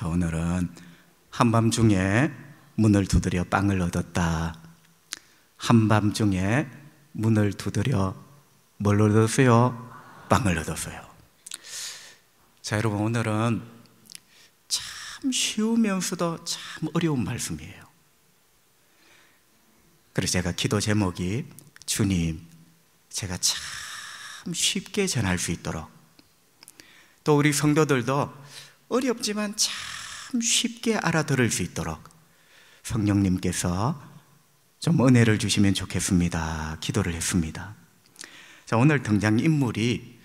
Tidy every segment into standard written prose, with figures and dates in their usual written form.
자, 오늘은 한밤중에 문을 두드려 빵을 얻었다. 한밤중에 문을 두드려 뭘 얻었어요? 빵을 얻었어요. 자, 여러분, 오늘은 참 쉬우면서도 참 어려운 말씀이에요. 그래서 제가 기도 제목이 주님, 제가 참 쉽게 전할 수 있도록, 또 우리 성도들도 어렵지만 참 쉽게 알아들을 수 있도록 성령님께서 좀 은혜를 주시면 좋겠습니다. 기도를 했습니다. 자, 오늘 등장인물이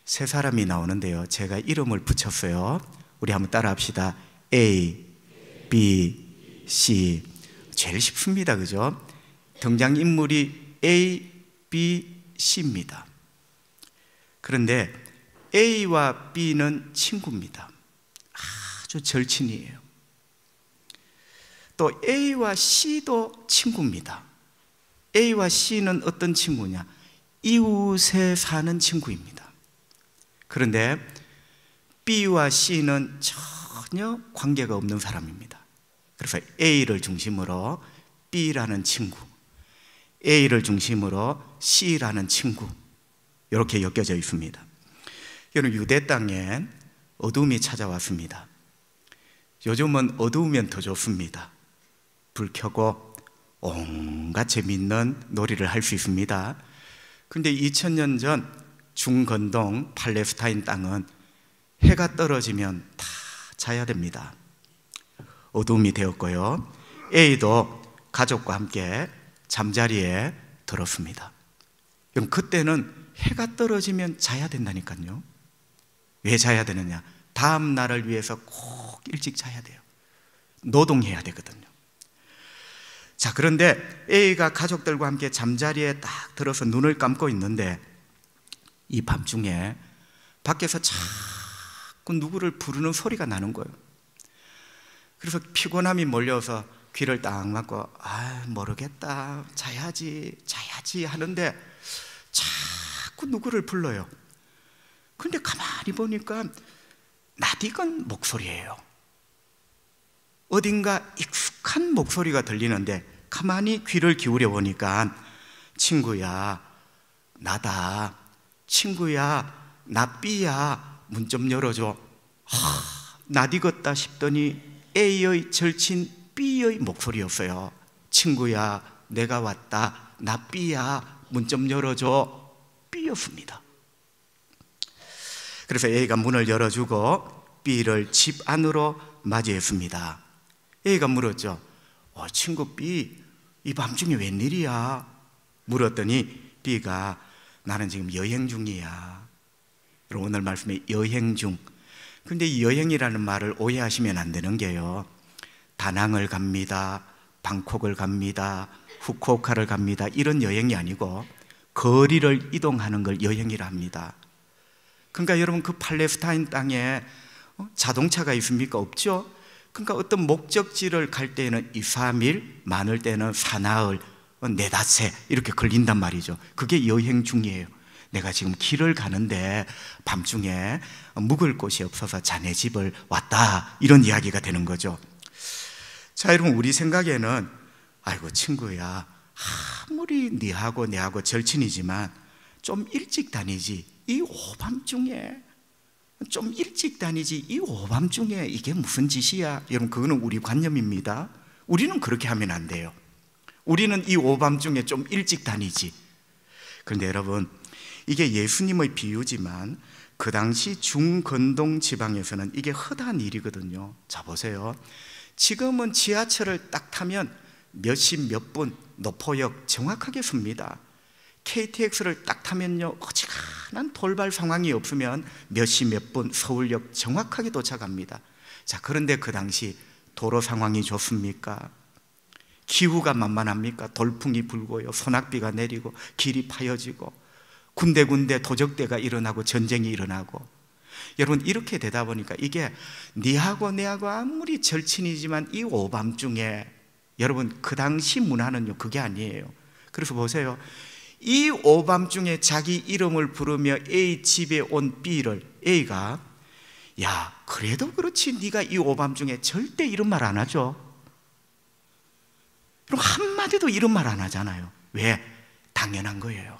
세 사람이 나오는데요, 제가 이름을 붙였어요. 우리 한번 따라 합시다. A, B, C. 제일 쉽습니다, 그죠? 등장인물이 A, B, C입니다. 그런데 A와 B는 친구입니다. 아주 절친이에요. 또 A와 C도 친구입니다. A와 C는 어떤 친구냐? 이웃에 사는 친구입니다. 그런데 B와 C는 전혀 관계가 없는 사람입니다. 그래서 A를 중심으로 B라는 친구, A를 중심으로 C라는 친구, 이렇게 엮여져 있습니다. 여러분, 유대 땅에 어둠이 찾아왔습니다. 요즘은 어두우면 더 좋습니다. 불 켜고 온갖 재미있는 놀이를 할 수 있습니다. 그런데 2000년 전 중건동 팔레스타인 땅은 해가 떨어지면 다 자야 됩니다. 어둠이 되었고요, A도 가족과 함께 잠자리에 들었습니다. 그럼 그때는 해가 떨어지면 자야 된다니까요. 왜 자야 되느냐? 다음 날을 위해서 꼭 일찍 자야 돼요. 노동해야 되거든요. 자, 그런데 A가 가족들과 함께 잠자리에 딱 들어서 눈을 감고 있는데 이 밤중에 밖에서 자꾸 누구를 부르는 소리가 나는 거예요. 그래서 피곤함이 몰려서 귀를 딱 막고 모르겠다, 자야지 하는데 자꾸 누구를 불러요. 근데 가만히 보니까 낯익은 목소리예요. 어딘가 익숙한 목소리가 들리는데 가만히 귀를 기울여 보니까 친구야, 나다. 친구야, 나 B야. 문 좀 열어줘. 낯익었다 싶더니 A의 절친 B의 목소리였어요. 친구야, 내가 왔다. 나 B야. 문 좀 열어줘. B였습니다. 그래서 A가 문을 열어주고 B를 집 안으로 맞이했습니다. A가 물었죠. 친구 B, 이 밤중에 웬일이야? 물었더니 B가 나는 지금 여행 중이야. 여러분, 오늘 말씀에 여행 중. 근데 이 여행이라는 말을 오해하시면 안 되는 게요, 다낭을 갑니다, 방콕을 갑니다, 후쿠오카를 갑니다, 이런 여행이 아니고 거리를 이동하는 걸 여행이라 합니다. 그러니까 여러분, 그 팔레스타인 땅에 자동차가 있습니까? 없죠? 그러니까 어떤 목적지를 갈 때는 2, 3일, 많을 때는 사나흘, 네다새 이렇게 걸린단 말이죠. 그게 여행 중이에요. 내가 지금 길을 가는데 밤중에 묵을 곳이 없어서 자네 집을 왔다, 이런 이야기가 되는 거죠. 자, 여러분, 우리 생각에는 아이고 친구야, 아무리 네하고 내하고 절친이지만 좀 일찍 다니지, 이 오밤중에 좀 일찍 다니지, 이 오밤중에 이게 무슨 짓이야? 여러분, 그거는 우리 관념입니다. 우리는 그렇게 하면 안 돼요. 우리는 이 오밤중에 좀 일찍 다니지. 그런데 여러분, 이게 예수님의 비유지만 그 당시 중건동 지방에서는 이게 흔한 일이거든요. 자, 보세요. 지금은 지하철을 딱 타면 몇 시 몇 분 노포역 정확하게 씁니다. KTX를 딱 타면요, 어지간한 돌발 상황이 없으면 몇 시 몇 분 서울역 정확하게 도착합니다. 자, 그런데 그 당시 도로 상황이 좋습니까? 기후가 만만합니까? 돌풍이 불고요, 소낙비가 내리고 길이 파여지고 군데군데 도적대가 일어나고 전쟁이 일어나고. 여러분, 이렇게 되다 보니까 이게 니하고 내하고 아무리 절친이지만 이 오밤중에, 여러분, 그 당시 문화는요 그게 아니에요. 그래서 보세요, 이 오밤중에 자기 이름을 부르며 A 집에 온 B를 A가 야, 그래도 그렇지 네가 이 오밤중에 절대 이런 말 안 하죠. 그럼 한마디도 이런 말 안 하잖아요. 왜? 당연한 거예요.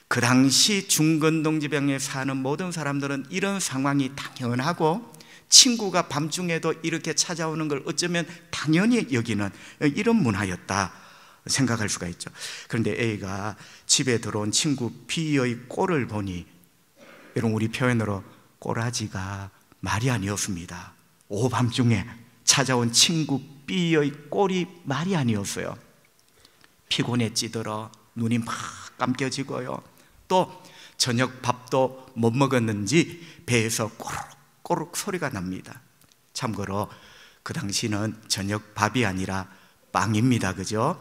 그 당시 중건동지방에 사는 모든 사람들은 이런 상황이 당연하고, 친구가 밤중에도 이렇게 찾아오는 걸 어쩌면 당연히 여기는 이런 문화였다 생각할 수가 있죠. 그런데 A가 집에 들어온 친구 B의 꼴을 보니, 여러분 우리 표현으로 꼬라지가 말이 아니었습니다. 오밤중에 찾아온 친구 B의 꼴이 말이 아니었어요. 피곤에 찌들어 눈이 막 감겨지고요, 또 저녁 밥도 못 먹었는지 배에서 꼬르륵 소리가 납니다. 참고로 그 당시는 저녁 밥이 아니라 빵입니다. 그죠?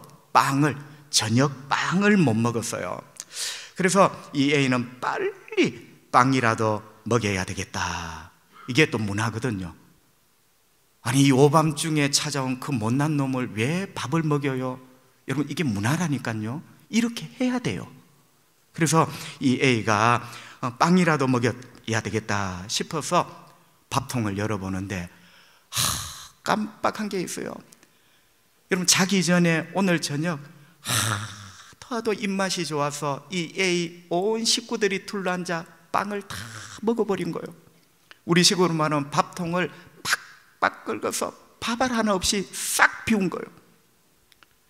저녁 빵을 못 먹었어요. 그래서 이 A는 빨리 빵이라도 먹여야 되겠다. 이게 또 문화거든요. 아니 이 오밤중에 찾아온 그 못난 놈을 왜 밥을 먹여요? 여러분 이게 문화라니까요. 이렇게 해야 돼요. 그래서 이 A가 빵이라도 먹여야 되겠다 싶어서 밥통을 열어보는데 깜빡한 게 있어요. 여러분 자기 전에 오늘 저녁 하도 입맛이 좋아서 이 A 온 식구들이 둘러앉아 빵을 다 먹어버린 거예요. 우리 식으로 말하면 밥통을 팍팍 긁어서 밥알 하나 없이 싹 비운 거예요.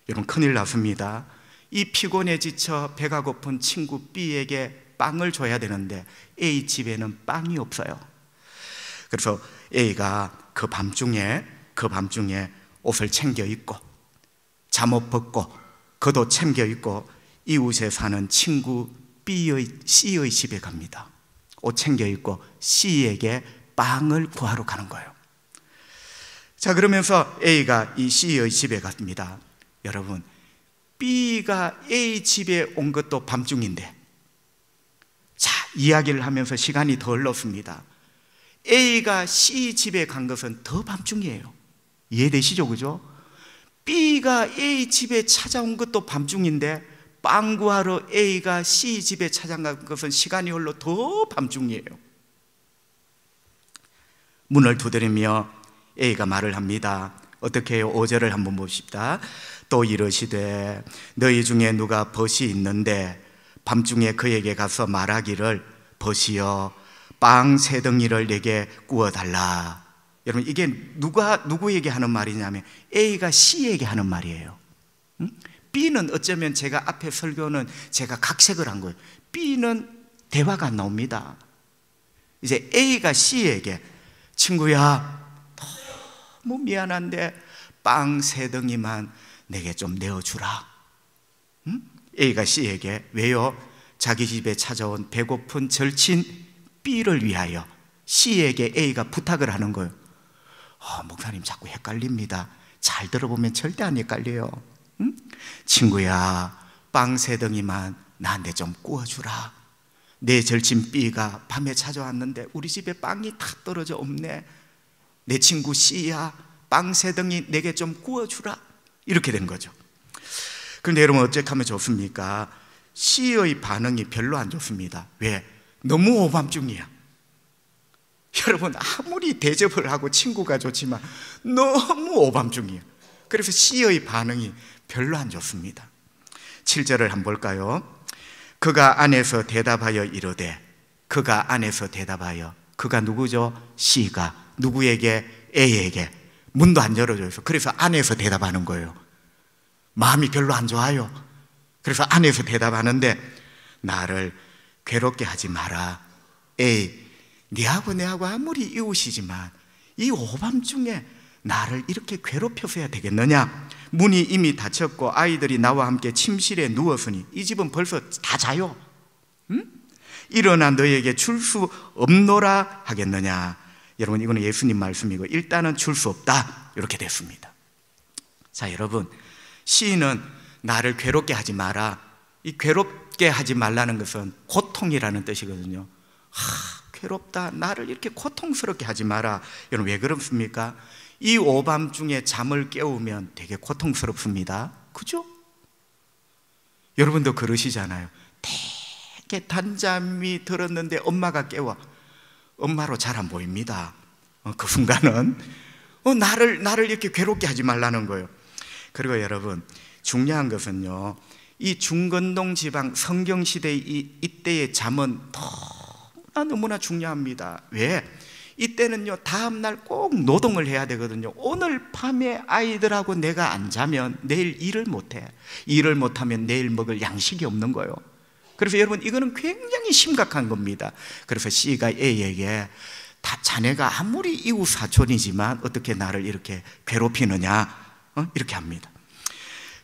여러분 큰일 났습니다. 이 피곤에 지쳐 배가 고픈 친구 B에게 빵을 줘야 되는데 A 집에는 빵이 없어요. 그래서 A가 그 밤중에 옷을 챙겨 입고 잠옷 벗고 겉옷 챙겨 입고 이웃에 사는 친구 C의 집에 갑니다. 옷 챙겨 입고 C에게 빵을 구하러 가는 거예요. 자, 그러면서 A가 이 C의 집에 갑니다. 여러분 B가 A 집에 온 것도 밤중인데, 자, 이야기를 하면서 시간이 더 흘렀습니다. A가 C 집에 간 것은 더 밤중이에요. 이해되시죠? 그죠? B가 A 집에 찾아온 것도 밤중인데 빵 구하러 A가 C 집에 찾아간 것은 시간이 흘러 더 밤중이에요. 문을 두드리며 A가 말을 합니다. 어떻게 해요? 5절을 한번 봅시다. 또 이르시되 너희 중에 누가 벗이 있는데 밤중에 그에게 가서 말하기를 벗이여 빵 3덩이를 내게 구워달라. 여러분 이게 누구에게 하는 말이냐면 A가 C에게 하는 말이에요. B는 어쩌면 제가 앞에 설교는 제가 각색을 한 거예요. B는 대화가 안 나옵니다. 이제 A가 C에게 친구야 너무 미안한데 빵 3덩이만 내게 좀 내어주라. A가 C에게 왜요? 자기 집에 찾아온 배고픈 절친 B를 위하여 C에게 A가 부탁을 하는 거예요. 목사님 자꾸 헷갈립니다. 잘 들어보면 절대 안 헷갈려요. 친구야 빵 3덩이만 나한테 좀 구워주라. 내 절친 B가 밤에 찾아왔는데 우리 집에 빵이 다 떨어져 없네. 내 친구 C야 빵 3덩이 내게 좀 구워주라. 이렇게 된 거죠. 그런데 여러분 어떻게 하면 좋습니까? C의 반응이 별로 안 좋습니다. 왜? 너무 오밤중이야. 여러분 아무리 대접을 하고 친구가 좋지만 너무 오밤중이야. 그래서 C의 반응이 별로 안 좋습니다. 7절을 한번 볼까요? 그가 안에서 대답하여 이르되, 그가 안에서 대답하여, 그가 누구죠? C가 누구에게? A에게. 문도 안 열어줘서 그래서 안에서 대답하는 거예요. 마음이 별로 안 좋아요. 그래서 안에서 대답하는데 나를 괴롭게 하지 마라. A, 네하고 내하고 아무리 이웃이지만 이 오밤중에 나를 이렇게 괴롭혀서야 되겠느냐? 문이 이미 닫혔고 아이들이 나와 함께 침실에 누웠으니 이 집은 벌써 다 자요. 일어나 너에게 줄 수 없노라 하겠느냐? 여러분 이거는 예수님 말씀이고 일단은 줄 수 없다 이렇게 됐습니다. 자, 여러분 C는 나를 괴롭게 하지 마라. 이 괴롭게 하지 말라는 것은 고통이라는 뜻이거든요. 괴롭다, 나를 이렇게 고통스럽게 하지 마라. 여러분 왜 그렇습니까? 이 오밤중에 잠을 깨우면 되게 고통스럽습니다. 그죠? 여러분도 그러시잖아요. 되게 단잠이 들었는데 엄마가 깨워. 엄마로 잘 안 보입니다. 그 순간은 나를 이렇게 괴롭게 하지 말라는 거예요. 그리고 여러분, 중요한 것은요, 이 중건동 지방 성경시대 이때의 잠은 너무나 중요합니다. 왜? 이때는요, 다음날 꼭 노동을 해야 되거든요. 오늘 밤에 아이들하고 내가 안 자면 내일 일을 못해. 일을 못하면 내일 먹을 양식이 없는 거예요. 그래서 여러분, 이거는 굉장히 심각한 겁니다. 그래서 C가 A에게 자네가 아무리 이웃 사촌이지만 어떻게 나를 이렇게 괴롭히느냐, 이렇게 합니다.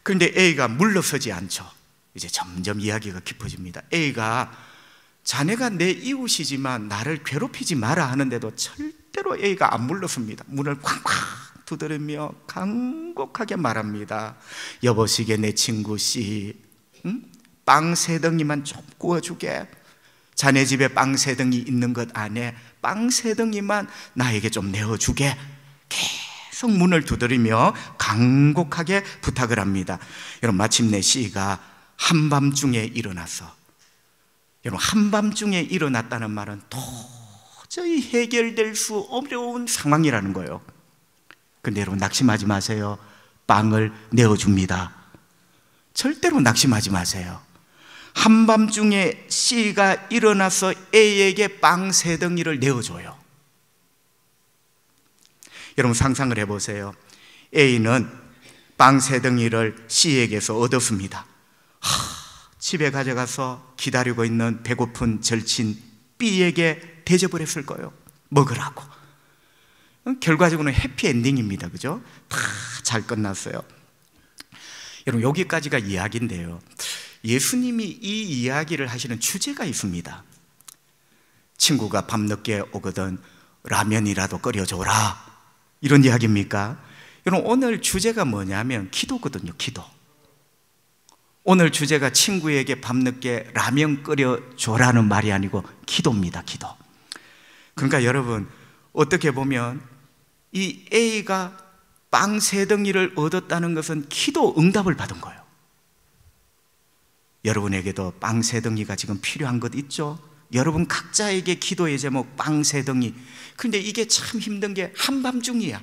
그런데 A가 물러서지 않죠. 이제 점점 이야기가 깊어집니다. A가 자네가 내 이웃이지만 나를 괴롭히지 마라 하는데도 절대로 A가 안 물러섭니다. 문을 쾅쾅 두드리며 간곡하게 말합니다. 여보시게 내 친구 C, 빵 3덩이만 좀 구워주게. 자네 집에 빵 3덩이 있는 것 안에 빵 3덩이만 나에게 좀 내어주게. 계속 문을 두드리며 간곡하게 부탁을 합니다. 여러분, 마침내 C가 한밤중에 일어나서, 여러분, 한밤중에 일어났다는 말은 도저히 해결될 수 어려운 상황이라는 거예요. 근데 여러분, 낙심하지 마세요. 빵을 내어줍니다. 절대로 낙심하지 마세요. 한밤중에 C가 일어나서 A에게 빵 3덩이를 내어줘요. 여러분, 상상을 해보세요. A는 빵 3덩이를 C에게서 얻었습니다. 집에 가져가서 기다리고 있는 배고픈 절친 B에게 대접을 했을 거예요. 먹으라고. 결과적으로는 해피엔딩입니다. 그죠? 다 잘 끝났어요. 여러분, 여기까지가 이야기인데요, 예수님이 이 이야기를 하시는 주제가 있습니다. 친구가 밤늦게 오거든 라면이라도 끓여줘라, 이런 이야기입니까? 여러분, 오늘 주제가 뭐냐면 기도거든요. 기도. 오늘 주제가 친구에게 밤늦게 라면 끓여줘라는 말이 아니고 기도입니다. 기도. 그러니까 여러분, 어떻게 보면 이 A가 빵 3덩이를 얻었다는 것은 기도 응답을 받은 거예요. 여러분에게도 빵 3덩이가 지금 필요한 것 있죠? 여러분 각자에게 기도의 제목 빵 3덩이. 그런데 이게 참 힘든 게 한밤중이야.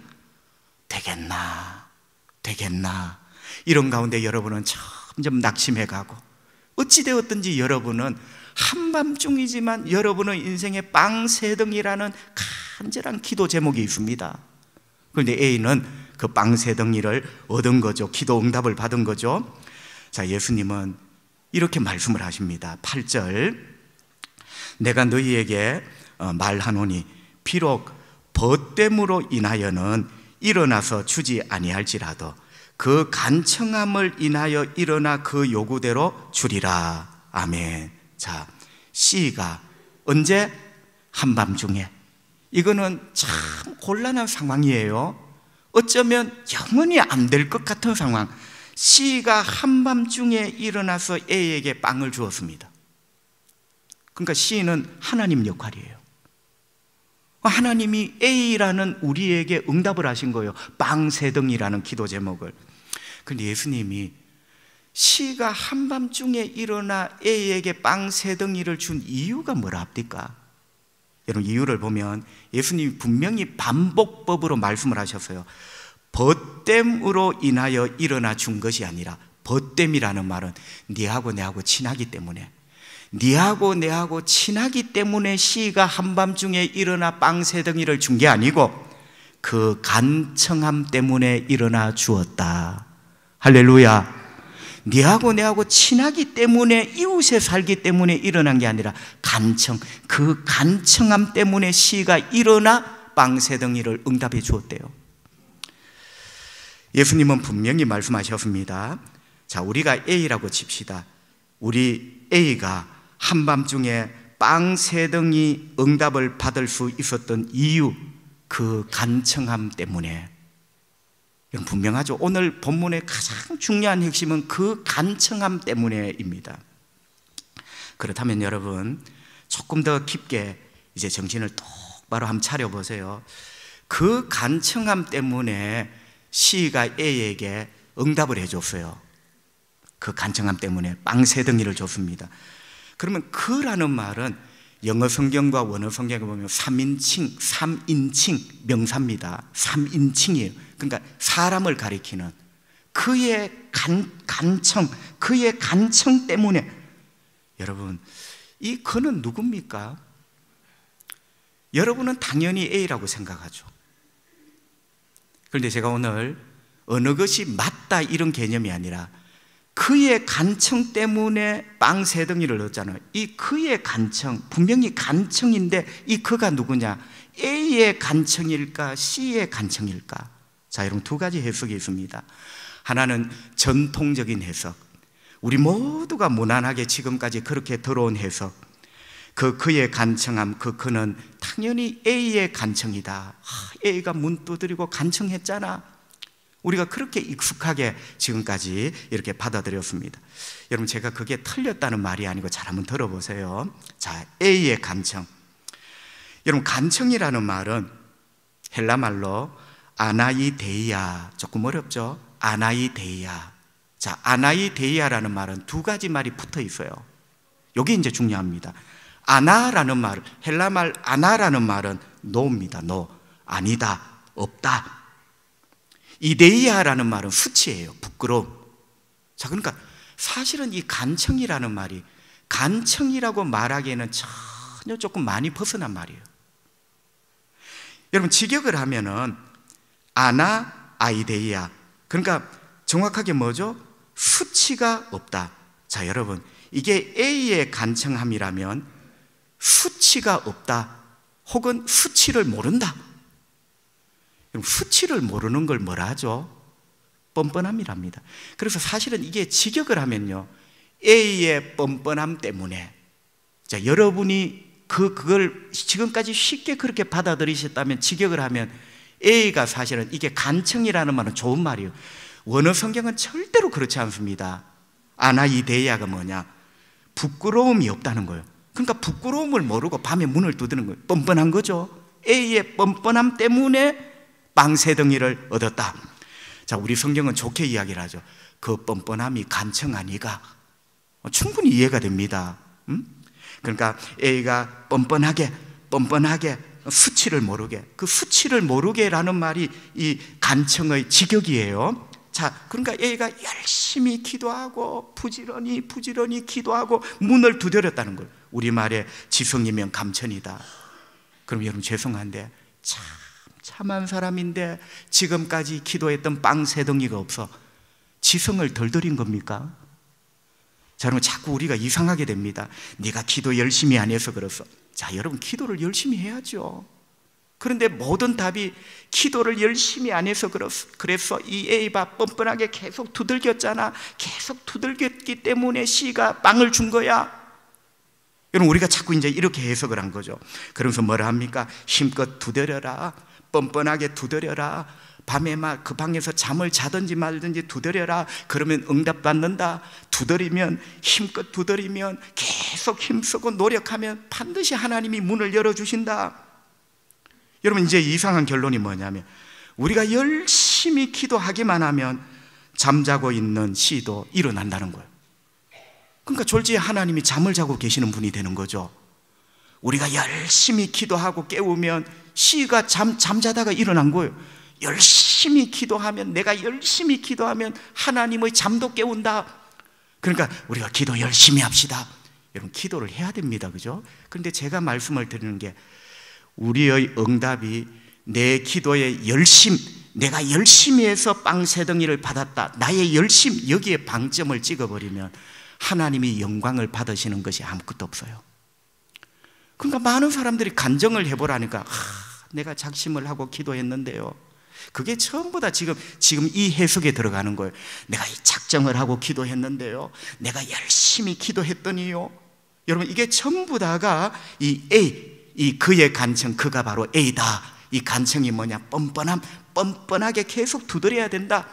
되겠나 이런 가운데 여러분은 점점 낙심해가고, 어찌되었든지 여러분은 한밤중이지만 여러분의 인생에 빵 3덩이라는 간절한 기도 제목이 있습니다. 그런데 A는 그 빵 3덩이를 얻은 거죠. 기도 응답을 받은 거죠. 자, 예수님은 이렇게 말씀을 하십니다. 8절, 내가 너희에게 말하노니 비록 벗됨으로 인하여는 일어나서 주지 아니할지라도 그 간청함을 인하여 일어나 그 요구대로 주리라. 아멘. 자, C가 언제? 한밤중에. 이거는 참 곤란한 상황이에요. 어쩌면 영원히 안 될 것 같은 상황. C가 한밤중에 일어나서 A에게 빵을 주었습니다. 그러니까 C는 하나님 역할이에요. 하나님이 A라는 우리에게 응답을 하신 거예요. 빵 3덩이라는 기도 제목을. 그런데 예수님이 C가 한밤중에 일어나 A에게 빵 3덩이를 준 이유가 뭐라 합니까? 여러분, 이유를 보면 예수님이 분명히 반복법으로 말씀을 하셨어요. 벗됨으로 인하여 일어나 준 것이 아니라, 벗됨이라는 말은 네하고 내하고 친하기 때문에, 네하고 내하고 친하기 때문에 C가 한밤중에 일어나 빵 3덩이를 준 게 아니고 그 간청함 때문에 일어나 주었다. 할렐루야. 네하고 내하고 친하기 때문에, 이웃에 살기 때문에 일어난 게 아니라 간청, 그 간청함 때문에 C가 일어나 빵 3덩이를 응답해 주었대요. 예수님은 분명히 말씀하셨습니다. 자, 우리가 A라고 칩시다. 우리 A가 한밤중에 빵 3덩이 응답을 받을 수 있었던 이유, 그 간청함 때문에. 이건 분명하죠. 오늘 본문의 가장 중요한 핵심은 그 간청함 때문에입니다. 그렇다면 여러분, 조금 더 깊게 이제 정신을 똑바로 한번 차려보세요. 그 간청함 때문에 C가 A에게 응답을 해줬어요. 그 간청함 때문에 빵 3덩이를 줬습니다. 그러면 그라는 말은 영어 성경과 원어 성경을 보면 3인칭 명사입니다. 3인칭이에요. 그러니까 사람을 가리키는 그의 간청, 그의 간청 때문에. 여러분, 이 그는 누굽니까? 여러분은 당연히 A라고 생각하죠. 그런데 제가 오늘 어느 것이 맞다 이런 개념이 아니라 그의 간청 때문에 빵 세 덩이를 얻잖아요. 이 그의 간청, 분명히 간청인데 이 그가 누구냐? A의 간청일까? C의 간청일까? 자, 여러분 두 가지 해석이 있습니다. 하나는 전통적인 해석, 우리 모두가 무난하게 지금까지 그렇게 들어온 해석, 그의 간청함, 그는 당연히 A의 간청이다. A가 문 두드리고 간청했잖아. 우리가 그렇게 익숙하게 지금까지 이렇게 받아들였습니다. 여러분, 제가 그게 틀렸다는 말이 아니고 잘 한번 들어보세요. 자, A의 간청. 여러분, 간청이라는 말은 헬라 말로 아나이데이아, 조금 어렵죠? 아나이데이아. 자, 아나이데이아라는 말은 두 가지 말이 붙어 있어요. 이게 이제 중요합니다. 아나라는 말, 헬라 말 아나라는 말은 no입니다. no. 아니다, 없다. 이데이아라는 말은 수치예요. 부끄러움. 자, 그러니까 사실은 이 간청이라는 말이 간청이라고 말하기에는 전혀 조금 많이 벗어난 말이에요. 여러분, 직역을 하면은 아나 아이데이아, 그러니까 정확하게 뭐죠? 수치가 없다. 자, 여러분, 이게 A의 간청함이라면 수치가 없다, 혹은 수치를 모른다. 수치를 모르는 걸 뭐라 하죠? 뻔뻔함이랍니다. 그래서 사실은 이게 직역을 하면요, A의 뻔뻔함 때문에, 자, 여러분이 그걸 지금까지 쉽게 그렇게 받아들이셨다면 직역을 하면 A가 사실은 이게 간청이라는 말은 좋은 말이에요. 원어 성경은 절대로 그렇지 않습니다. 아나이데이아가 뭐냐? 부끄러움이 없다는 거예요. 그러니까 부끄러움을 모르고 밤에 문을 두드리는 거예요. 뻔뻔한 거죠. A의 뻔뻔함 때문에 빵 세 덩이를 얻었다. 자, 우리 성경은 좋게 이야기를 하죠. 그 뻔뻔함이 간청 아니가? 충분히 이해가 됩니다. 그러니까 A가 뻔뻔하게 수치를 모르게, 그 수치를 모르게라는 말이 이 간청의 직역이에요. 자, 그러니까 A가 열심히 기도하고 부지런히 기도하고 문을 두드렸다는 거예요. 우리말에 지성이면 감천이다. 그럼 여러분, 죄송한데 참한 사람인데 지금까지 기도했던 빵 세 덩이가 없어 지성을 덜 들인 겁니까? 자, 여러분, 자꾸 우리가 이상하게 됩니다. 네가 기도 열심히 안 해서 그랬어. 자, 여러분, 기도를 열심히 해야죠. 그런데 모든 답이 기도를 열심히 안 해서 그래서 이 A가 뻔뻔하게 계속 두들겼잖아. 계속 두들겼기 때문에 C가 빵을 준 거야. 여러분, 우리가 자꾸 이제 이렇게 해석을 한 거죠. 그러면서 뭐라 합니까? 힘껏 두드려라, 뻔뻔하게 두드려라, 밤에 막 그 방에서 잠을 자든지 말든지 두드려라. 그러면 응답 받는다. 두드리면, 힘껏 두드리면, 계속 힘쓰고 노력하면 반드시 하나님이 문을 열어주신다. 여러분, 이제 이상한 결론이 뭐냐면 우리가 열심히 기도하기만 하면 잠자고 있는 C도 일어난다는 거예요. 그러니까 졸지에 하나님이 잠을 자고 계시는 분이 되는 거죠. 우리가 열심히 기도하고 깨우면 C가 잠자다가 일어난 거예요. 열심히 기도하면, 내가 열심히 기도하면 하나님의 잠도 깨운다. 그러니까 우리가 기도 열심히 합시다. 여러분, 기도를 해야 됩니다. 그죠? 그런데 제가 말씀을 드리는 게 우리의 응답이 내 기도의 열심, 내가 열심히 해서 빵 세 덩이를 받았다, 나의 열심, 여기에 방점을 찍어버리면 하나님이 영광을 받으시는 것이 아무것도 없어요. 그러니까 많은 사람들이 간증을 해보라니까 내가 작심을 하고 기도했는데요. 그게 전부 다 지금 이 해석에 들어가는 거예요. 내가 이 작정을 하고 기도했는데요, 내가 열심히 기도했더니요. 여러분, 이게 전부 다가 이 A, 이 그의 간청, 그가 바로 A다. 이 간청이 뭐냐? 뻔뻔하게 계속 두드려야 된다.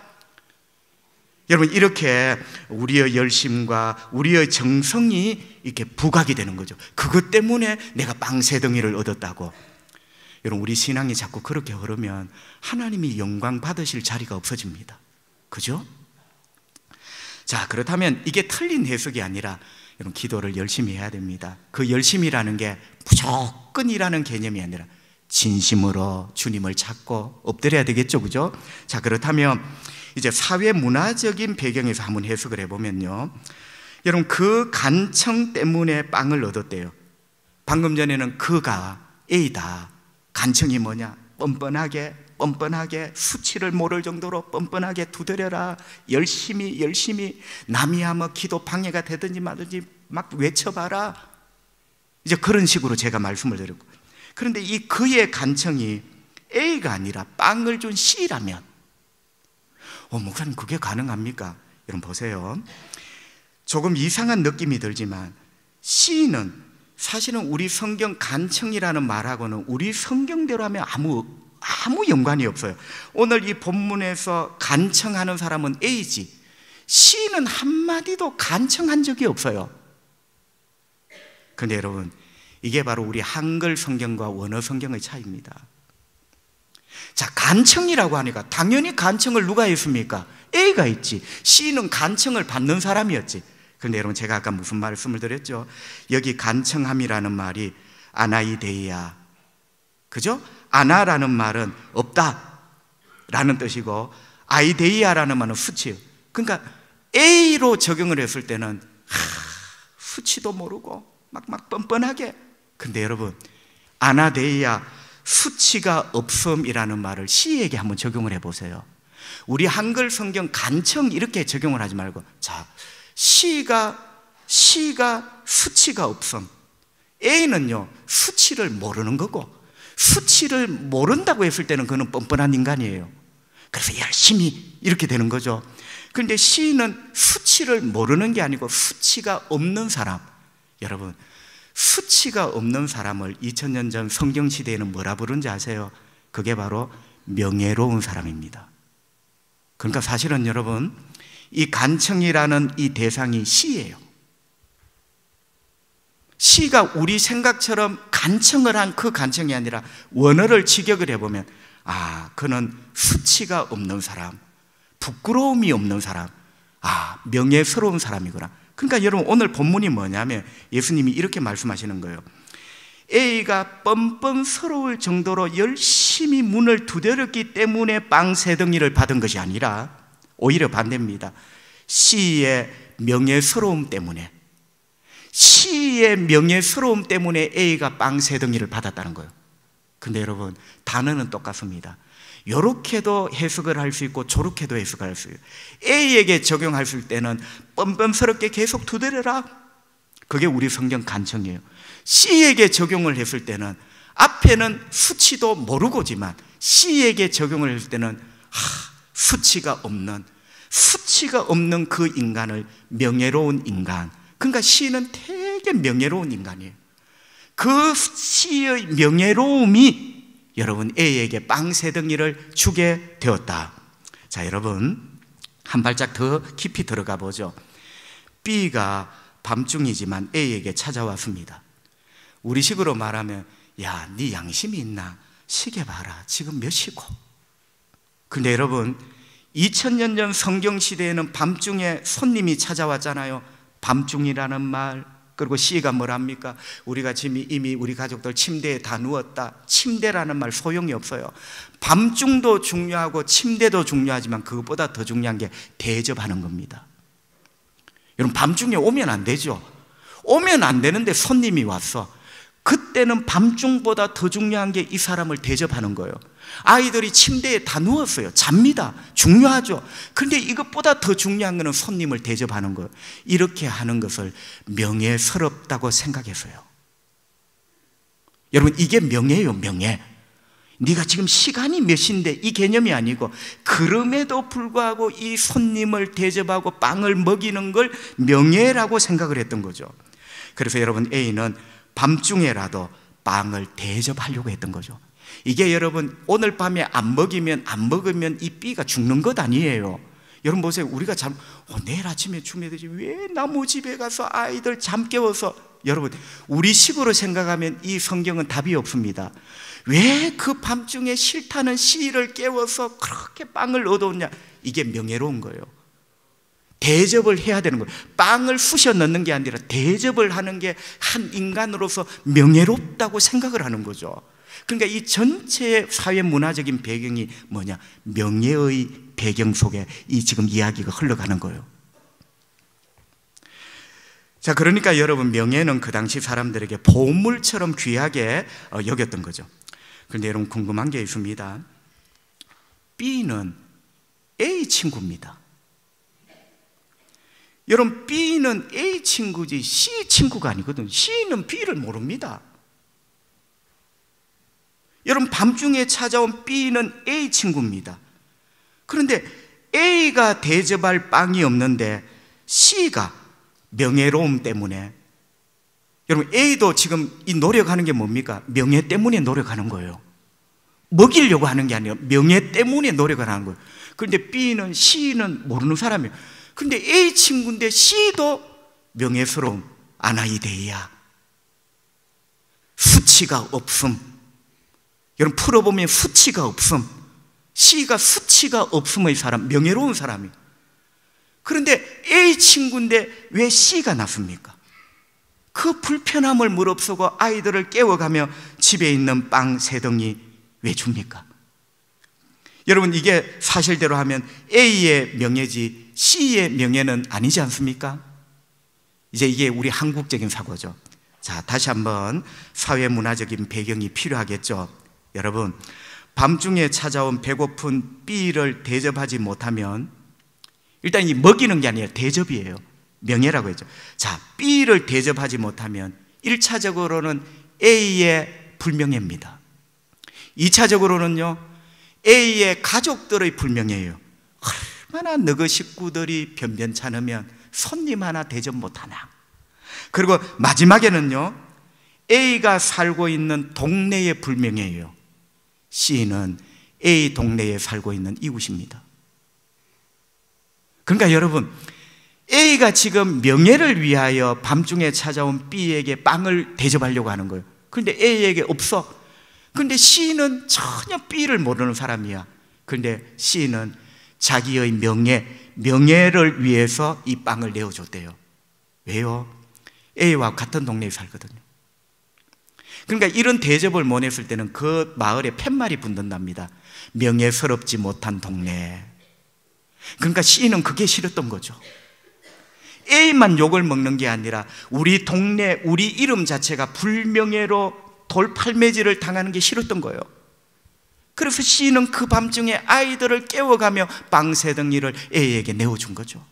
여러분, 이렇게 우리의 열심과 우리의 정성이 이렇게 부각이 되는 거죠. 그것 때문에 내가 빵 세 덩이를 얻었다고. 여러분, 우리 신앙이 자꾸 그렇게 흐르면 하나님이 영광 받으실 자리가 없어집니다. 그죠? 자, 그렇다면 이게 틀린 해석이 아니라 여러분 기도를 열심히 해야 됩니다. 그 열심이라는 게 무조건이라는 개념이 아니라 진심으로 주님을 찾고 엎드려야 되겠죠, 그죠? 자, 그렇다면 이제 사회 문화적인 배경에서 한번 해석을 해보면요, 여러분 그 간청 때문에 빵을 얻었대요. 방금 전에는 그가 A다. 간청이 뭐냐? 뻔뻔하게 수치를 모를 정도로 뻔뻔하게 두드려라. 열심히 남이야 뭐 기도 방해가 되든지 마든지 막 외쳐봐라. 이제 그런 식으로 제가 말씀을 드렸고, 그런데 이 그의 간청이 A가 아니라 빵을 준 C라면, 목사님 그게 가능합니까? 여러분 보세요, 조금 이상한 느낌이 들지만 C는 사실은 우리 성경 간청이라는 말하고는 우리 성경대로 하면 아무 연관이 없어요. 오늘 이 본문에서 간청하는 사람은 A지, C는 한마디도 간청한 적이 없어요. 그런데 여러분, 이게 바로 우리 한글 성경과 원어 성경의 차이입니다. 자, 간청이라고 하니까 당연히 간청을 누가 했습니까? A가 했지. C는 간청을 받는 사람이었지. 그런데 여러분, 제가 아까 무슨 말씀을 드렸죠? 여기 간청함이라는 말이 아나이데이아, 그죠? 아나라는 말은 없다 라는 뜻이고, 아이데이아라는 말은 수치. 그러니까 A로 적용을 했을 때는 수치도 모르고 막 뻔뻔하게. 근데 여러분, 아나데이아, 수치가 없음이라는 말을 C에게 한번 적용을 해보세요. 우리 한글 성경 간청 이렇게 적용을 하지 말고, 자, C가 수치가 없음. A는요, 수치를 모르는 거고, 수치를 모른다고 했을 때는 그는 뻔뻔한 인간이에요. 그래서 열심히 이렇게 되는 거죠. 그런데 C는 수치를 모르는 게 아니고 수치가 없는 사람. 여러분, 수치가 없는 사람을 2000년 전 성경시대에는 뭐라 부른지 아세요? 그게 바로 명예로운 사람입니다. 그러니까 사실은 여러분, 이 간청이라는 이 대상이 C예요. C가 우리 생각처럼 간청을 한 그 간청이 아니라 원어를 직역을 해보면, 그는 수치가 없는 사람, 부끄러움이 없는 사람, 명예스러운 사람이구나. 그러니까 여러분, 오늘 본문이 뭐냐면 예수님이 이렇게 말씀하시는 거예요. A가 뻔뻔스러울 정도로 열심히 문을 두드렸기 때문에 빵 3덩이를 받은 것이 아니라 오히려 반대입니다. C의 명예스러움 때문에, C의 명예스러움 때문에 A가 빵 3덩이를 받았다는 거예요. 근데 여러분, 단어는 똑같습니다. 요렇게도 해석을 할 수 있고 저렇게도 해석을 할 수 있어요. A에게 적용했을 때는 뻔뻔스럽게 계속 두드려라, 그게 우리 성경 간청이에요. C에게 적용을 했을 때는 앞에는 수치도 모르고지만 C에게 적용을 했을 때는 수치가 없는 그 인간을 명예로운 인간, 그러니까 C는 되게 명예로운 인간이에요. 그 C의 명예로움이 여러분 A에게 빵 3덩이를 주게 되었다. 자, 여러분 한 발짝 더 깊이 들어가 보죠. B가 밤중이지만 A에게 찾아왔습니다. 우리식으로 말하면, 야, 네 양심이 있나? 시계 봐라, 지금 몇 시고. 근데 여러분, 2000년 전 성경시대에는 밤중에 손님이 찾아왔잖아요. 밤중이라는 말, 그리고 C가 뭐랍니까? 우리가 지금 이미 우리 가족들 침대에 다 누웠다. 침대라는 말 소용이 없어요. 밤중도 중요하고 침대도 중요하지만 그것보다 더 중요한 게 대접하는 겁니다. 여러분, 밤중에 오면 안 되죠. 오면 안 되는데 손님이 왔어. 그때는 밤중보다 더 중요한 게 이 사람을 대접하는 거예요. 아이들이 침대에 다 누웠어요. 잡니다. 중요하죠. 그런데 이것보다 더 중요한 것은 손님을 대접하는 거예요. 이렇게 하는 것을 명예스럽다고 생각했어요. 여러분, 이게 명예예요, 명예. 네가 지금 시간이 몇 시인데 이 개념이 아니고, 그럼에도 불구하고 이 손님을 대접하고 빵을 먹이는 걸 명예라고 생각을 했던 거죠. 그래서 여러분, A는 밤중에라도 빵을 대접하려고 했던 거죠. 이게 여러분, 오늘 밤에 안 먹으면 이 B가 죽는 것 아니에요. 여러분 보세요. 우리가 내일 아침에 주면 되지, 왜 나무집에 가서 아이들 잠 깨워서. 여러분, 우리 식으로 생각하면 이 성경은 답이 없습니다. 왜 그 밤중에 싫다는 C를 깨워서 그렇게 빵을 얻었냐? 이게 명예로운 거예요. 대접을 해야 되는 거예요. 빵을 쑤셔 넣는 게 아니라 대접을 하는 게 한 인간으로서 명예롭다고 생각을 하는 거죠. 그러니까 이 전체의 사회 문화적인 배경이 뭐냐? 명예의 배경 속에 이 지금 이야기가 흘러가는 거예요. 자, 그러니까 여러분, 명예는 그 당시 사람들에게 보물처럼 귀하게 여겼던 거죠. 그런데 여러분, 궁금한 게 있습니다. B는 A 친구입니다. 여러분, B는 A 친구지 C 친구가 아니거든요. C는 B를 모릅니다. 여러분, 밤중에 찾아온 B는 A 친구입니다. 그런데 A가 대접할 빵이 없는데 C가 명예로움 때문에, 여러분, A도 지금 이 노력하는 게 뭡니까? 명예 때문에 노력하는 거예요. 먹이려고 하는 게 아니라 명예 때문에 노력을 하는 거예요. 그런데 B는 C는 모르는 사람이에요. 근데 A 친구인데 C도 명예스러움, 아나이데이아, 수치가 없음. 여러분, 풀어보면 수치가 없음. C가 수치가 없음의 사람, 명예로운 사람이에요. 그런데 A 친구인데 왜 C가 낫습니까? 그 불편함을 무릅쓰고 아이들을 깨워가며 집에 있는 빵 3덩이 왜 줍니까? 여러분, 이게 사실대로 하면 A의 명예지 C의 명예는 아니지 않습니까? 이제 이게 우리 한국적인 사고죠. 자, 다시 한번 사회 문화적인 배경이 필요하겠죠. 여러분, 밤중에 찾아온 배고픈 B를 대접하지 못하면, 일단 이 먹이는 게 아니라 대접이에요. 명예라고 했죠. 자, B를 대접하지 못하면 1차적으로는 A의 불명예입니다. 2차적으로는요, A의 가족들의 불명예예요. 얼마나 너희 식구들이 변변찮으면 손님 하나 대접 못하나. 그리고 마지막에는요, A가 살고 있는 동네의 불명예예요. C는 A 동네에 살고 있는 이웃입니다. 그러니까 여러분, A가 지금 명예를 위하여 밤중에 찾아온 B에게 빵을 대접하려고 하는 거예요. 그런데 A에게 없어. 그런데 C는 전혀 B를 모르는 사람이야. 그런데 C는 자기의 명예를 위해서 이 빵을 내어줬대요. 왜요? A와 같은 동네에 살거든요. 그러니까 이런 대접을 못 했을 때는 그 마을에 팻말이 붙는답니다. 명예스럽지 못한 동네. 그러니까 C는 그게 싫었던 거죠. A만 욕을 먹는 게 아니라 우리 동네, 우리 이름 자체가 불명예로 돌팔매질을 당하는 게 싫었던 거예요. 그래서 C는 그 밤중에 아이들을 깨워가며 빵 3덩이를 A에게 내어준 거죠.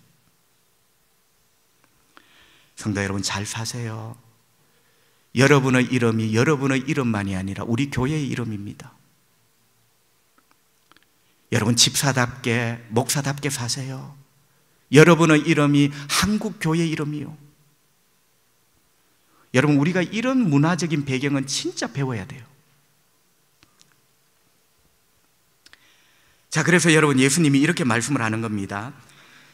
성도 여러분, 잘 사세요. 여러분의 이름이 여러분의 이름만이 아니라 우리 교회의 이름입니다. 여러분, 집사답게, 목사답게 사세요. 여러분의 이름이 한국 교회 이름이요. 여러분, 우리가 이런 문화적인 배경은 진짜 배워야 돼요. 자, 그래서 여러분, 예수님이 이렇게 말씀을 하는 겁니다.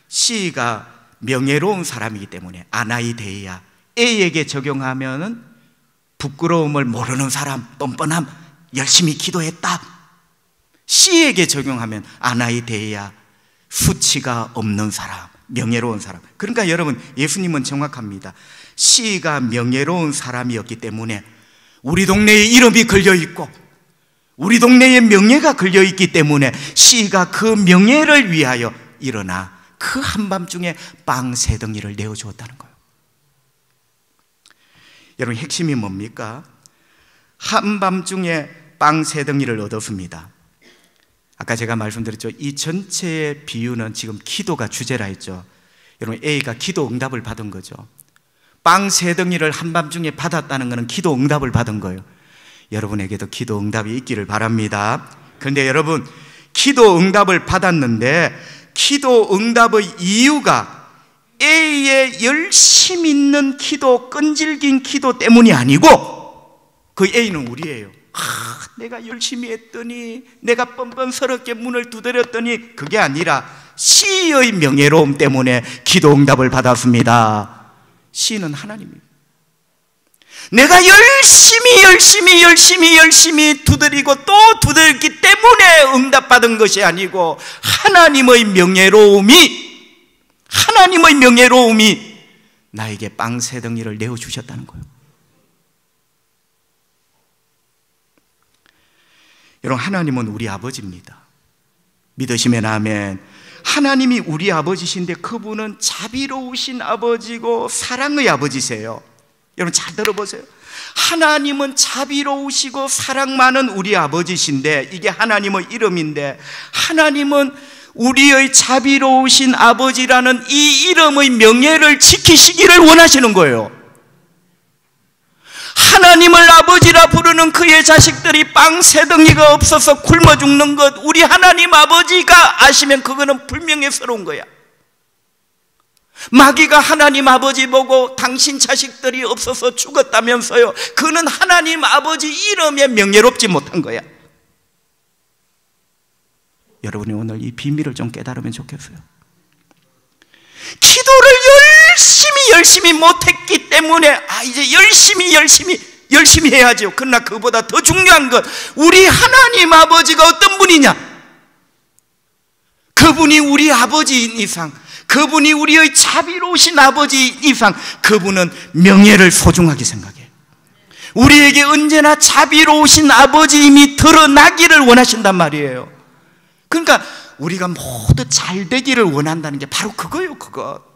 C가 명예로운 사람이기 때문에 아나이데이아, A에게 적용하면은 부끄러움을 모르는 사람, 뻔뻔함, 열심히 기도했다. C에게 적용하면 아나이데이아, 수치가 없는 사람, 명예로운 사람. 그러니까 여러분, 예수님은 정확합니다. C가 명예로운 사람이었기 때문에 우리 동네에 이름이 걸려있고 우리 동네에 명예가 걸려있기 때문에 C가 그 명예를 위하여 일어나 그 한밤중에 빵 3덩이를 내어주었다는 거예요. 여러분, 핵심이 뭡니까? 한밤중에 빵 3덩이를 얻었습니다. 아까 제가 말씀드렸죠. 이 전체의 비유는 지금 기도가 주제라 했죠. 여러분, A가 기도 응답을 받은 거죠. 빵 3덩이를 한밤중에 받았다는 것은 기도 응답을 받은 거예요. 여러분에게도 기도 응답이 있기를 바랍니다. 그런데 여러분, 기도 응답을 받았는데 기도 응답의 이유가 A의 열심 있는 기도, 끈질긴 기도 때문이 아니고 그 A는 우리예요. 내가 열심히 했더니, 내가 뻔뻔스럽게 문을 두드렸더니, 그게 아니라 C의 명예로움 때문에 기도 응답을 받았습니다. C는 하나님입니다. 내가 열심히 두드리고 또 두드렸기 때문에 응답받은 것이 아니고 하나님의 명예로움이 하나님의 명예로움이 나에게 빵 세 덩이를 내어주셨다는 거예요. 여러분, 하나님은 우리 아버지입니다. 믿으시면 아멘. 하나님이 우리 아버지신데 그분은 자비로우신 아버지고 사랑의 아버지세요. 여러분 잘 들어보세요. 하나님은 자비로우시고 사랑 많은 우리 아버지신데, 이게 하나님의 이름인데, 하나님은 우리의 자비로우신 아버지라는 이 이름의 명예를 지키시기를 원하시는 거예요. 하나님을 아버지라 부르는 그의 자식들이 빵 세 덩이가 없어서 굶어 죽는 것, 우리 하나님 아버지가 아시면 그거는 불명예스러운 거야. 마귀가 하나님 아버지 보고 당신 자식들이 없어서 죽었다면서요. 그는 하나님 아버지 이름에 명예롭지 못한 거야. 여러분이 오늘 이 비밀을 좀 깨달으면 좋겠어요. 기도를 열심히 못했기 때문에 이제 열심히 해야죠. 그러나 그보다 더 중요한 것, 우리 하나님 아버지가 어떤 분이냐? 그분이 우리 아버지인 이상, 그분이 우리의 자비로우신 아버지인 이상, 그분은 명예를 소중하게 생각해요. 우리에게 언제나 자비로우신 아버지임이 드러나기를 원하신단 말이에요. 그러니까 우리가 모두 잘 되기를 원한다는 게 바로 그거예요. 그거.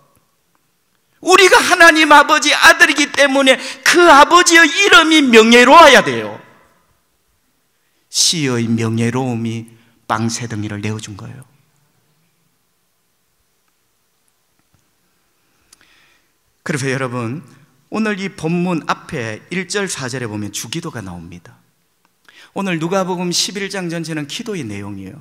우리가 하나님 아버지 아들이기 때문에 그 아버지의 이름이 명예로워야 돼요. 시의 명예로움이 빵 세 덩이를 내어준 거예요. 그래서 여러분, 오늘 이 본문 앞에 1절 4절에 보면 주기도가 나옵니다. 오늘 누가복음 11장 전체는 기도의 내용이에요.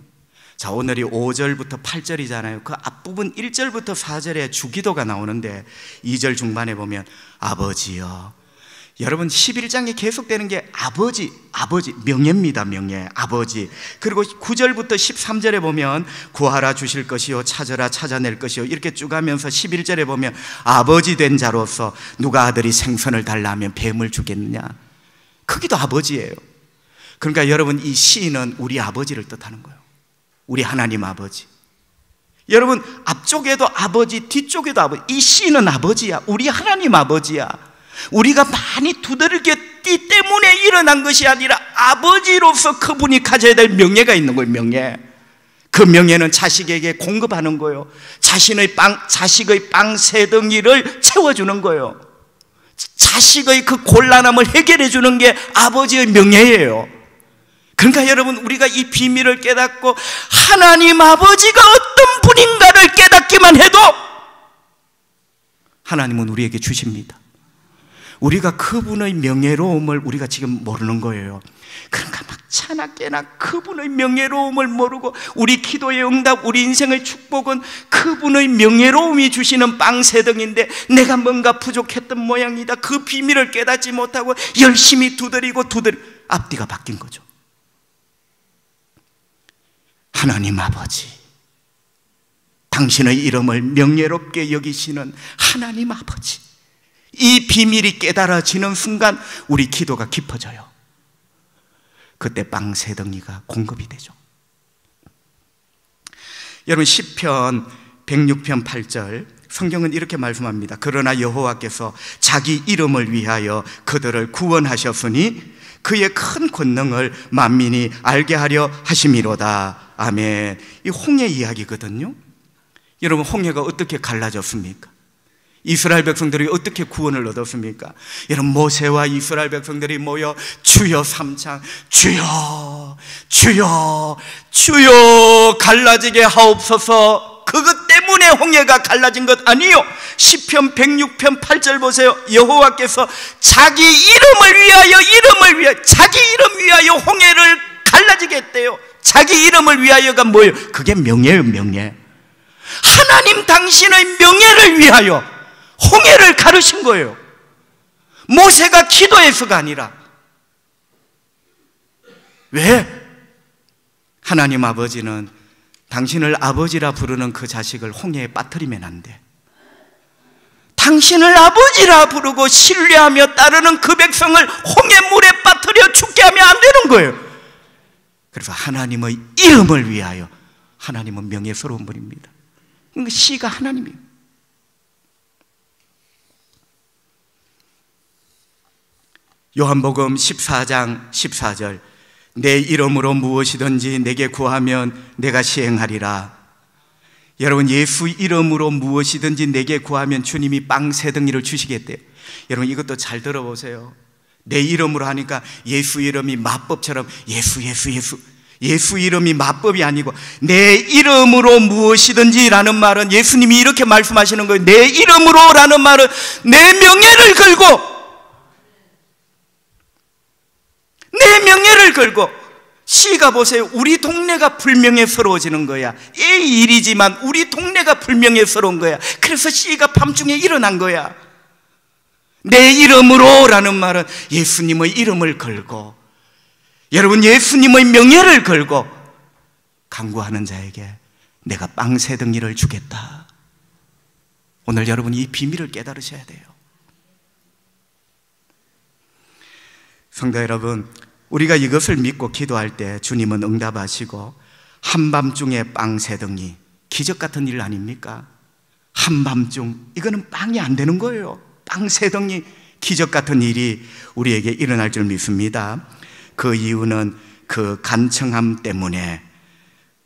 자, 오늘이 5절부터 8절이잖아요. 그 앞부분 1절부터 4절에 주기도가 나오는데 2절 중반에 보면 아버지여. 여러분 11장에 계속되는 게 아버지, 명예입니다. 명예, 아버지. 그리고 9절부터 13절에 보면 구하라 주실 것이요, 찾으라 찾아낼 것이요, 이렇게 쭉 가면서 11절에 보면 아버지 된 자로서 누가 아들이 생선을 달라 하면 뱀을 주겠느냐. 크기도 아버지예요. 그러니까 여러분, 이 시인은 우리 아버지를 뜻하는 거예요. 우리 하나님 아버지. 여러분, 앞쪽에도 아버지, 뒤쪽에도 아버지. 이 시인은 아버지야. 우리 하나님 아버지야. 우리가 많이 두드러졌기 때문에 일어난 것이 아니라 아버지로서 그분이 가져야 될 명예가 있는 거예요. 명예. 그 명예는 자식에게 공급하는 거예요. 자식의 빵 세 덩이를 채워주는 거예요. 자식의 그 곤란함을 해결해 주는 게 아버지의 명예예요. 그러니까 여러분, 우리가 이 비밀을 깨닫고 하나님 아버지가 어떤 분인가를 깨닫기만 해도 하나님은 우리에게 주십니다. 우리가 그분의 명예로움을 우리가 지금 모르는 거예요. 그러니까 막차나 깨나 그분의 명예로움을 모르고, 우리 기도의 응답, 우리 인생의 축복은 그분의 명예로움이 주시는 빵 세 덩인데 내가 뭔가 부족했던 모양이다. 그 비밀을 깨닫지 못하고 열심히 두드리고 앞뒤가 바뀐 거죠. 하나님 아버지, 당신의 이름을 명예롭게 여기시는 하나님 아버지, 이 비밀이 깨달아지는 순간 우리 기도가 깊어져요. 그때 빵 세 덩이가 공급이 되죠. 여러분, 시편 106편 8절 성경은 이렇게 말씀합니다. 그러나 여호와께서 자기 이름을 위하여 그들을 구원하셨으니 그의 큰 권능을 만민이 알게 하려 하심이로다. 아멘. 이 홍해 이야기거든요. 여러분, 홍해가 어떻게 갈라졌습니까? 이스라엘 백성들이 어떻게 구원을 얻었습니까? 여러분, 모세와 이스라엘 백성들이 모여 주여 삼창, 주여 주여 주여 갈라지게 하옵소서. 그것 때문에 홍해가 갈라진 것 아니요. 시편 106편 8절 보세요. 여호와께서 자기 이름을 위하여 자기 이름 위하여 홍해를 갈라지게 했대요. 자기 이름을 위하여가 뭐예요? 그게 명예예요. 명예. 하나님 당신의 명예를 위하여 홍해를 가르신 거예요. 모세가 기도해서가 아니라. 왜? 하나님 아버지는 당신을 아버지라 부르는 그 자식을 홍해에 빠뜨리면 안 돼. 당신을 아버지라 부르고 신뢰하며 따르는 그 백성을 홍해물에 빠뜨려 죽게 하면 안 되는 거예요. 그래서 하나님의 이름을 위하여. 하나님은 명예스러운 분입니다. 그러니까 시가 하나님이에요. 요한복음 14장 14절, 내 이름으로 무엇이든지 내게 구하면 내가 시행하리라. 여러분, 예수 이름으로 무엇이든지 내게 구하면 주님이 빵 세 덩이를 주시겠대요. 여러분, 이것도 잘 들어보세요. 내 이름으로 하니까 예수 이름이 마법처럼 예수 이름이 마법이 아니고 내 이름으로 무엇이든지 라는 말은 예수님이 이렇게 말씀하시는 거예요. 내 이름으로 라는 말은 내 명예를 걸고 시가 보세요. 우리 동네가 불명예스러워지는 거야. 이 일이지만 우리 동네가 불명예스러운 거야. 그래서 시가 밤중에 일어난 거야. 내 이름으로 라는 말은 예수님의 이름을 걸고, 여러분, 예수님의 명예를 걸고 간구하는 자에게 내가 빵 세 덩이를 주겠다. 오늘 여러분 이 비밀을 깨달으셔야 돼요. 성도 여러분, 우리가 이것을 믿고 기도할 때 주님은 응답하시고 한밤중에 빵 세 덩이, 기적 같은 일 아닙니까? 한밤중, 이거는 빵이 안 되는 거예요. 빵 세 덩이, 기적 같은 일이 우리에게 일어날 줄 믿습니다. 그 이유는 그 간청함 때문에.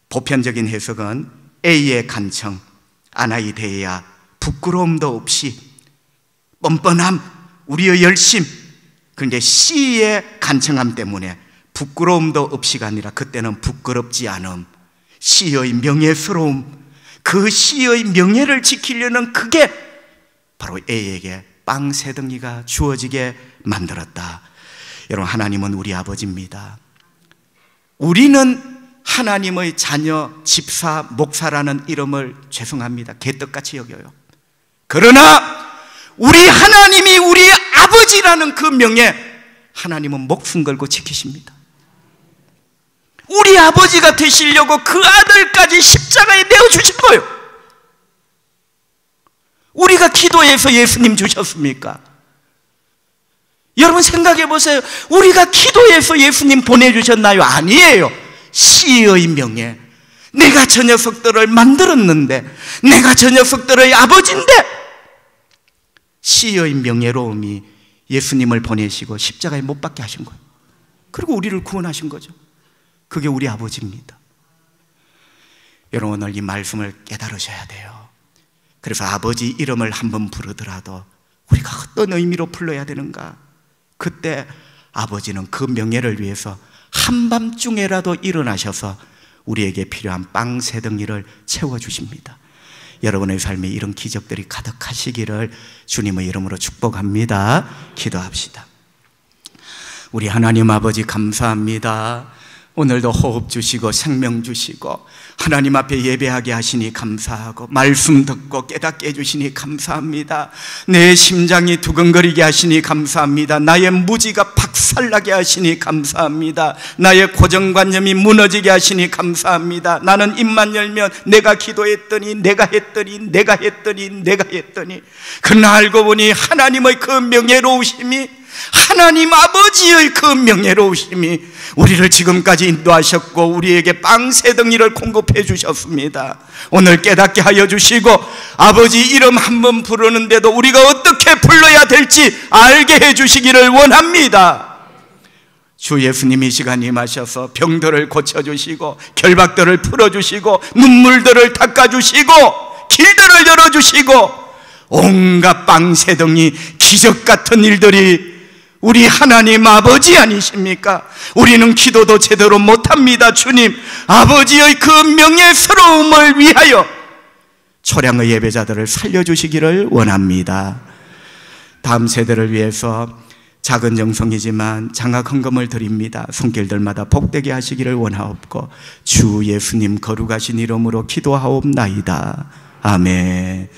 보편적인 해석은 A의 간청, 아나이데이아, 부끄러움도 없이 뻔뻔함, 우리의 열심. 그런데 C의 간청함 때문에 부끄러움도 없이가 아니라 그때는 부끄럽지 않음, C의 명예스러움, 그 C의 명예를 지키려는 그게 바로 A에게 빵 세 덩이가 주어지게 만들었다. 여러분, 하나님은 우리 아버지입니다. 우리는 하나님의 자녀, 집사, 목사라는 이름을 죄송합니다, 개떡같이 여겨요. 그러나 우리 하나님이 우리 아버지라는 그 명예, 하나님은 목숨 걸고 지키십니다. 우리 아버지가 되시려고 그 아들까지 십자가에 내어주신 거예요. 우리가 기도해서 예수님 주셨습니까? 여러분 생각해 보세요. 우리가 기도해서 예수님 보내주셨나요? 아니에요. 시의 명예, 내가 저 녀석들을 만들었는데, 내가 저 녀석들의 아버지인데, 시의 명예로움이 예수님을 보내시고 십자가에 못 박게 하신 거예요. 그리고 우리를 구원하신 거죠. 그게 우리 아버지입니다. 여러분, 오늘 이 말씀을 깨달으셔야 돼요. 그래서 아버지 이름을 한번 부르더라도 우리가 어떤 의미로 불러야 되는가? 그때 아버지는 그 명예를 위해서 한밤중에라도 일어나셔서 우리에게 필요한 빵 세 덩이를 채워주십니다. 여러분의 삶에 이런 기적들이 가득하시기를 주님의 이름으로 축복합니다. 기도합시다. 우리 하나님 아버지, 감사합니다. 오늘도 호흡 주시고 생명 주시고 하나님 앞에 예배하게 하시니 감사하고, 말씀 듣고 깨닫게 해주시니 감사합니다. 내 심장이 두근거리게 하시니 감사합니다. 나의 무지가 박살나게 하시니 감사합니다. 나의 고정관념이 무너지게 하시니 감사합니다. 나는 입만 열면 내가 기도했더니 내가 했더니 그러나 알고 보니 하나님의 그 명예로우심이, 하나님 아버지의 그 명예로우심이 우리를 지금까지 인도하셨고 우리에게 빵 세 덩이를 공급해 주셨습니다. 오늘 깨닫게 하여 주시고 아버지 이름 한번 부르는데도 우리가 어떻게 불러야 될지 알게 해 주시기를 원합니다. 주 예수님이 시간 임하셔서 병들을 고쳐주시고 결박들을 풀어주시고 눈물들을 닦아주시고 길들을 열어주시고 온갖 빵 세 덩이, 기적 같은 일들이 우리 하나님 아버지 아니십니까? 우리는 기도도 제대로 못합니다. 주님, 아버지의 그 명예스러움을 위하여 초량의 예배자들을 살려주시기를 원합니다. 다음 세대를 위해서 작은 정성이지만 장학 헌금을 드립니다. 손길들마다 복되게 하시기를 원하옵고 주 예수님 거룩하신 이름으로 기도하옵나이다. 아멘.